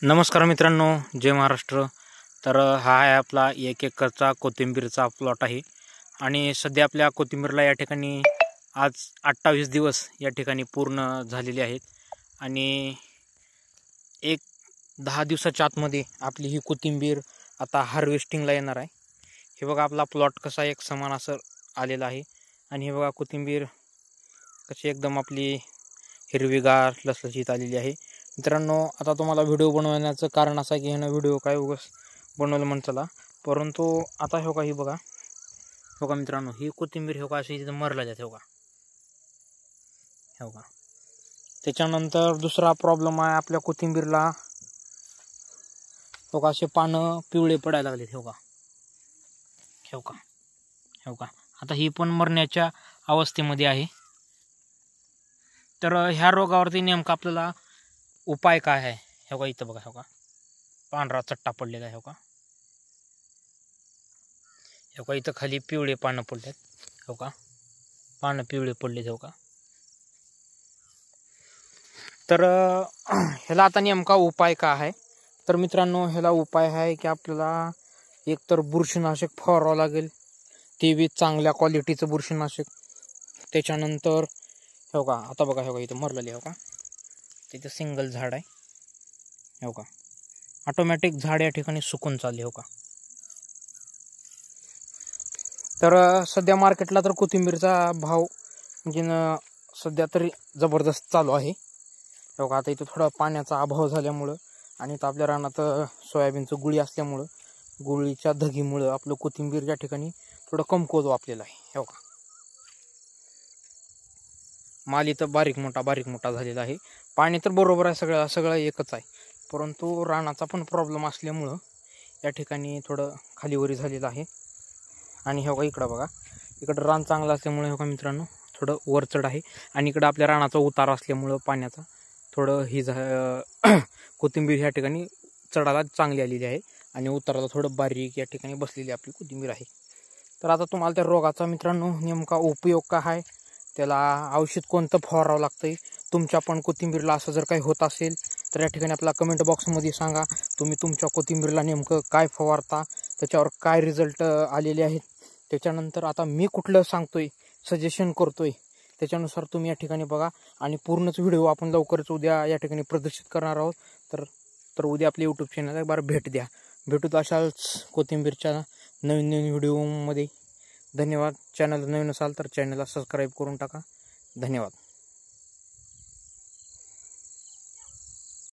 नमस्कार मित्रांनो, जय महाराष्ट्र। तर हा आहे आपला 1 एकरचा कोथिंबीरचा प्लॉट आहे आणि सध्या आपल्या कोथिंबीरला या ठिकाणी आज 28 दिवस या ठिकाणी पूर्ण झालेले आहेत आणि 10 दिवसाच्या आतमध्ये आपली ही कोथिंबीर आता हार्वेस्टिंगला येणार आहे। हे बघा आपला प्लॉट कसा एक समान असं आलेला आहे आणि हे बघा कोथिंबीर कशी एकदम आपली हिरवीगार लसलशीत आलेली आहे। मित्रांनो, आता तुम्हाला व्हिडिओ बनवण्याचं कारण असं आहे की ह्यानं व्हिडिओ काय उगाच बनवलं म्हणून चला, परंतु आता हे बघा, ही बघा मित्रांनो, ही कोथिंबीर हे बघा अशी इथं मरला जाते हे बघा। त्याच्यानंतर दुसरा प्रॉब्लेम आहे आपल्या कोथिंबीरला, हे बघा असे पानं पिवळे पडायला लागलेत हे बघा। आता ही पण मरण्याच्या अवस्थेमध्ये आहे। तर ह्या रोगावरती नेमका आपल्याला उपाय काय आहे? हे बघा इथं बघा, हे बघा पांढरा चट्टा पडलेला आहे हे बघा इथं खाली पिवळे पानं पडलेत हे बघा, पानं पिवळे पडलेत हे बघा। तर ह्याला आता नेमका उपाय काय आहे? तर मित्रांनो, ह्याला उपाय आहे की आपल्याला एकतर बुरशीनाशक फवारावं लागेल, ते बी चांगल्या क्वालिटीचं बुरशीनाशक। त्याच्यानंतर हे बघा, आता बघा हे बघा इथं मरलेले हे बघा, तिथं सिंगल झाड आहे हे बघा, ऑटोमॅटिक झाड या ठिकाणी सुकून चालले हो का। तर सध्या मार्केटला तर कोथिंबीरचा भाव म्हणजे सध्या तरी जबरदस्त चालू आहे हे बघा। आता इथं थोडा पाण्याचा अभाव झाल्यामुळं आणि इथं आपल्या रानात सोयाबीनचं गुळी असल्यामुळं, गुळीच्या धगीमुळं आपलं कोथिंबीर या ठिकाणी थोडं कमकुवत वापलेलं आहे हे बघा। माल इथं बारीक मोठा झालेला आहे। पाणी तर बरोबर आहे, सगळं एकच आहे, परंतु रानाचा पण प्रॉब्लेम असल्यामुळं या ठिकाणी थोडं खालीवरी झालेलं आहे। आणि हे बघा इकडं बघा, इकडं रान चांगलं असल्यामुळे हे बघा मित्रांनो थोडं वरचढ आहे आणि इकडं आपल्या रानाचा उतार असल्यामुळं पाण्याचा थोडं कोथिंबीर ह्या ठिकाणी चढायला चांगली आलेली आहे आणि उताराला थोडं बारीक या ठिकाणी बसलेली आपली कोथिंबीर आहे। तर आता तुम्हाला त्या रोगाचा मित्रांनो नेमका उपयोग काय आहे, त्याला औषध कोणतं फवारावं लागतंय, तुमच्या पण कोथिंबीरला असं जर काही होत असेल तर या ठिकाणी आपला कमेंट बॉक्समध्ये सांगा। तुम्ही तुमच्या कोथिंबीरला नेमकं काय फवारता, त्याच्यावर काय रिझल्ट आलेले आहेत। त्याच्यानंतर आता मी कुठलं सांगतोय, सजेशन करतोय, त्याच्यानुसार तुम्ही या ठिकाणी बघा आणि पूर्णच व्हिडिओ आपण लवकरच उद्या या ठिकाणी प्रदर्शित करणार आहोत। तर उद्या आपल्या यूट्यूब चॅनलला एक बार भेट द्या। भेटूत अशाच कोथिंबीरच्या नवीन व्हिडिओमध्ये। धन्यवाद। चॅनल नवीन असाल तर चॅनलला सबस्क्राईब करून टाका। धन्यवाद।